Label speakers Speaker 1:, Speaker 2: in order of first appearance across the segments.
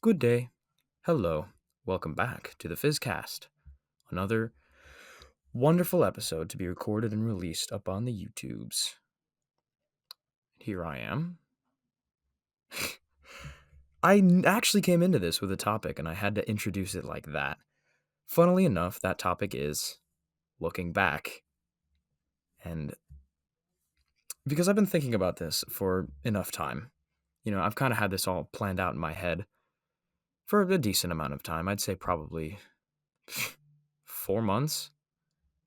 Speaker 1: Good day. Hello. Welcome back to the Phizcast. Another wonderful episode to be recorded and released up on the YouTubes. Here I am. Actually came into this with a topic and I had to introduce it like that. Funnily enough, that topic is looking back. And because I've been thinking about this for enough time, I've kind of had this all planned out in my head for a decent amount of time. I'd say probably 4 months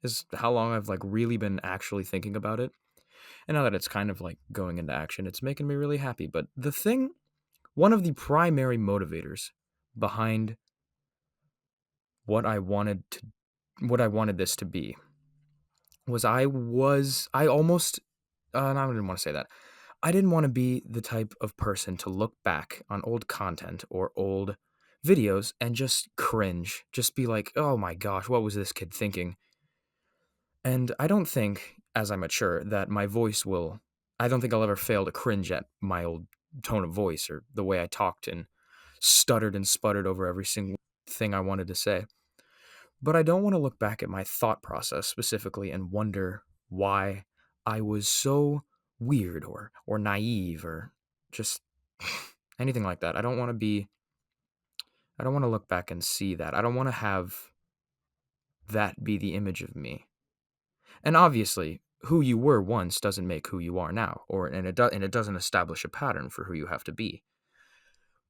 Speaker 1: is how long I've really been actually thinking about it. And now that it's kind of going into action, it's making me really happy. But one of the primary motivators behind what I wanted this to be was I almost no, I didn't want to say that. I didn't want to be the type of person to look back on old content or old videos and just cringe, just be like, "Oh my gosh, what was this kid thinking?" And I don't think, as I mature, that my voice will. I don't think I'll ever fail to cringe at my old tone of voice or the way I talked and stuttered and sputtered over every single thing I wanted to say. But I don't want to look back at my thought process specifically and wonder why I was so weird or naive or just anything like that. I don't want to look back and see that. I don't want to have that be the image of me. And obviously, who you were once doesn't make who you are now, and it doesn't establish a pattern for who you have to be.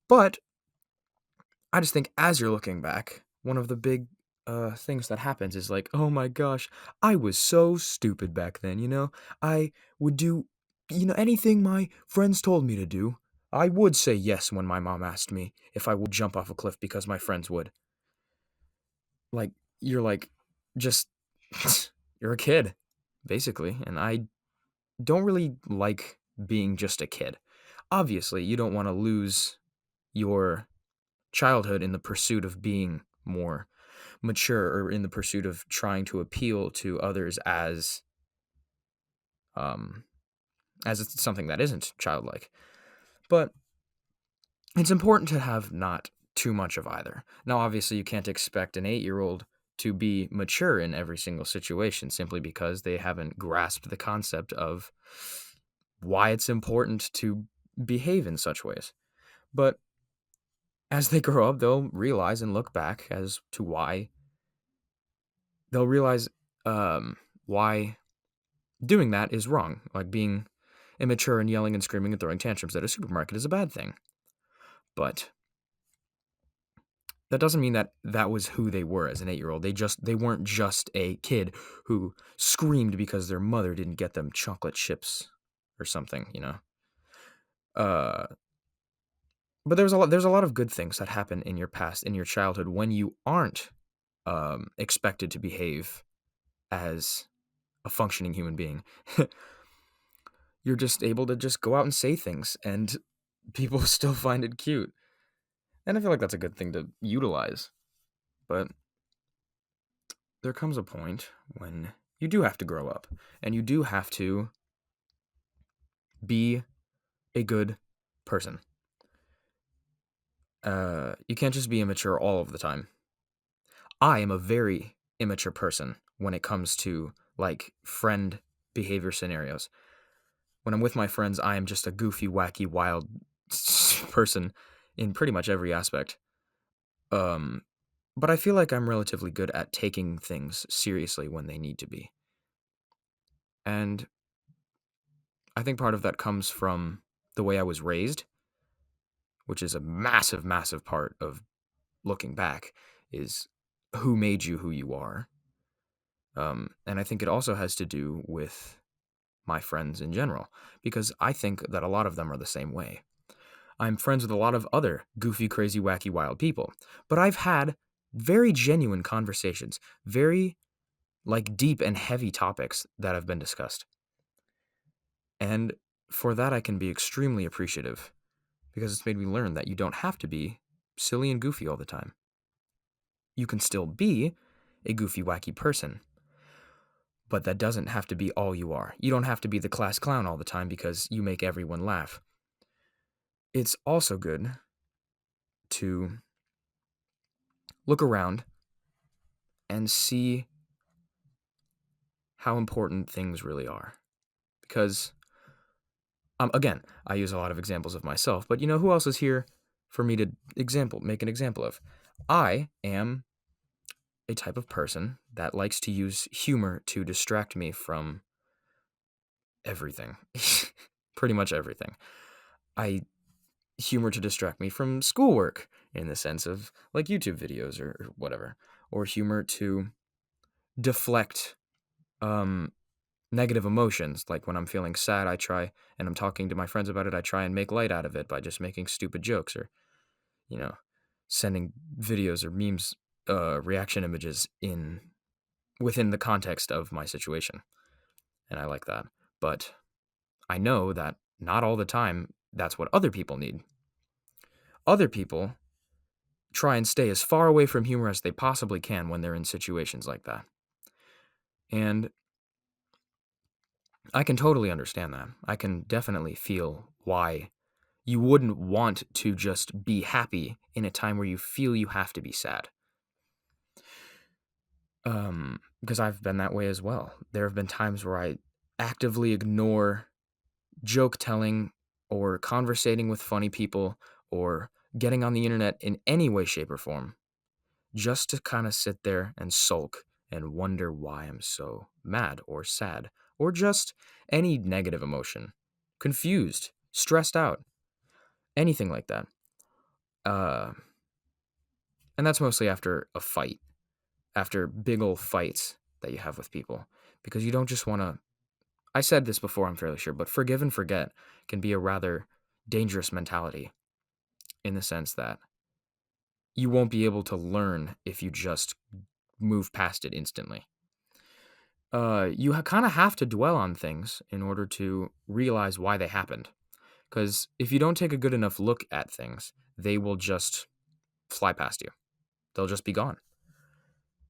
Speaker 1: But I just think as you're looking back, one of the big things that happens is like, oh my gosh, I was so stupid back then. I would do, anything my friends told me to do. I would say yes when my mom asked me if I would jump off a cliff because my friends would. Like, you're like, just, you're a kid, basically, and I don't really like being just a kid. Obviously, you don't want to lose your childhood in the pursuit of being more mature or in the pursuit of trying to appeal to others um as it's something that isn't childlike. But it's important to have not too much of either. Now, obviously, you can't expect an 8-year-old to be mature in every single situation simply because they haven't grasped the concept of why it's important to behave in such ways. But as they grow up, they'll realize and look back as to why they'll realize why doing that is wrong. Like being immature and yelling and screaming and throwing tantrums at a supermarket is a bad thing. But that doesn't mean that that was who they were as an 8-year-old. They weren't just a kid who screamed because their mother didn't get them chocolate chips or something. Uh, but there's a lot of good things that happen in your past, in your childhood, when you aren't expected to behave as a functioning human being. You're just able to just go out and say things, and people still find it cute. And I feel like that's a good thing to utilize. But there comes a point when you do have to grow up, and you do have to be a good person. You can't just be immature all of the time. I am a very immature person when it comes to friend behavior scenarios. When I'm with my friends, I am just a goofy, wacky, wild person in pretty much every aspect. But I feel like I'm relatively good at taking things seriously when they need to be. And I think part of that comes from the way I was raised, which is a massive, massive part of looking back, is who made you who you are. And I think it also has to do with my friends in general, because I think that a lot of them are the same way. I'm friends with a lot of other goofy, crazy, wacky, wild people, but I've had very genuine conversations, very deep and heavy topics that have been discussed. And for that, I can be extremely appreciative because it's made me learn that you don't have to be silly and goofy all the time. You can still be a goofy, wacky person, but that doesn't have to be all you are. You don't have to be the class clown all the time because you make everyone laugh. It's also good to look around and see how important things really are. Because, again, I use a lot of examples of myself, but who else is here for me to make an example of? I am a type of person that likes to use humor to distract me from everything. Pretty much everything. I humor to distract me from schoolwork in the sense of like YouTube videos or whatever, or humor to deflect negative emotions. Like when I'm feeling sad, I try, and I'm talking to my friends about it, I try and make light out of it by just making stupid jokes or, you know, sending videos or memes, reaction images within the context of my situation. And I like that. But I know that not all the time that's what other people need. Other people try and stay as far away from humor as they possibly can when they're in situations like that. And I can totally understand that. I can definitely feel why you wouldn't want to just be happy in a time where you feel you have to be sad. Because I've been that way as well. There have been times where I actively ignore joke telling or conversating with funny people or getting on the internet in any way, shape, or form just to kind of sit there and sulk and wonder why I'm so mad or sad or just any negative emotion, confused, stressed out, anything like that. And that's mostly after a fight, after big old fights that you have with people, because you don't just want to. I said this before, I'm fairly sure, but forgive and forget can be a rather dangerous mentality in the sense that you won't be able to learn if you just move past it instantly. You kind of have to dwell on things in order to realize why they happened. Because if you don't take a good enough look at things, they will just fly past you. They'll just be gone,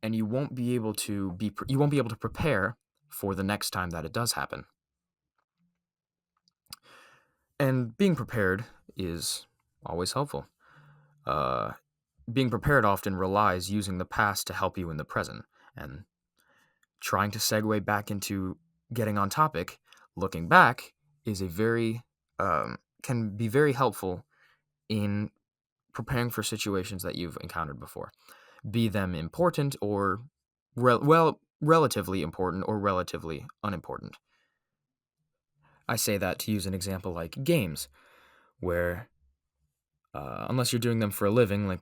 Speaker 1: and you won't be able to prepare for the next time that it does happen. And being prepared is always helpful. Being prepared often relies using the past to help you in the present, and trying to segue back into getting on topic, looking back is can be very helpful in preparing for situations that you've encountered before, be them important or relatively important or relatively unimportant. I say that to use an example like games, where unless you're doing them for a living, like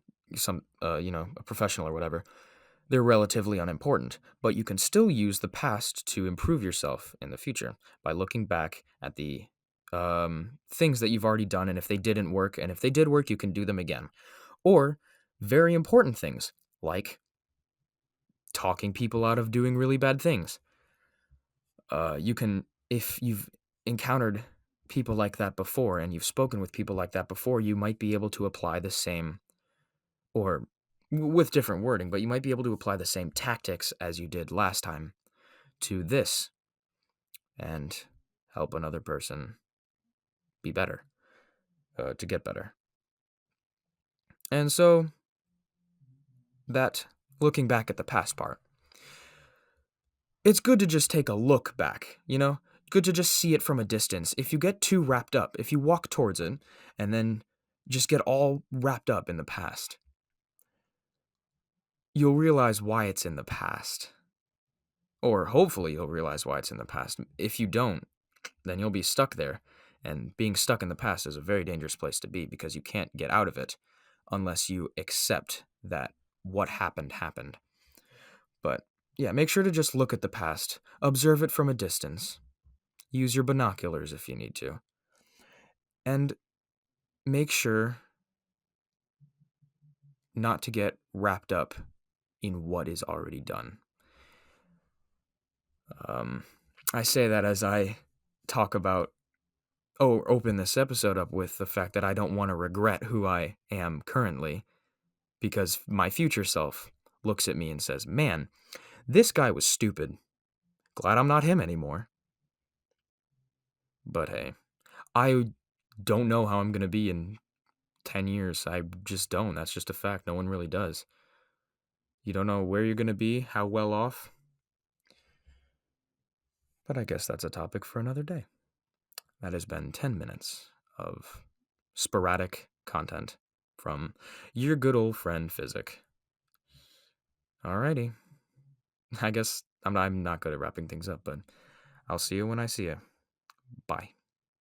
Speaker 1: a professional or whatever, they're relatively unimportant, but you can still use the past to improve yourself in the future by looking back at the things that you've already done, and if they didn't work, and if they did work, you can do them again. Or very important things, like talking people out of doing really bad things. If you've encountered people like that before, and you've spoken with people like that before, you might be able to apply the same, or with different wording, but you might be able to apply the same tactics as you did last time to this and help another person be better, to get better. And so that looking back at the past part, it's good to just take a look back, good to just see it from a distance. If you get too wrapped up, if you walk towards it and then just get all wrapped up in the past, you'll realize why it's in the past. Or hopefully you'll realize why it's in the past. If you don't, then you'll be stuck there. And being stuck in the past is a very dangerous place to be, because you can't get out of it unless you accept that what happened happened. But yeah, make sure to just look at the past, observe it from a distance, use your binoculars if you need to, and make sure not to get wrapped up in what is already done. I say that as I talk about, open this episode up with the fact that I don't want to regret who I am currently, because my future self looks at me and says, man, this guy was stupid. Glad I'm not him anymore. But hey, I don't know how I'm going to be in 10 years. I just don't. That's just a fact. No one really does. You don't know where you're going to be, how well off. But I guess that's a topic for another day. That has been 10 minutes of sporadic content from your good old friend Physic. Alrighty. I guess I'm not good at wrapping things up, but I'll see you when I see you. Bye.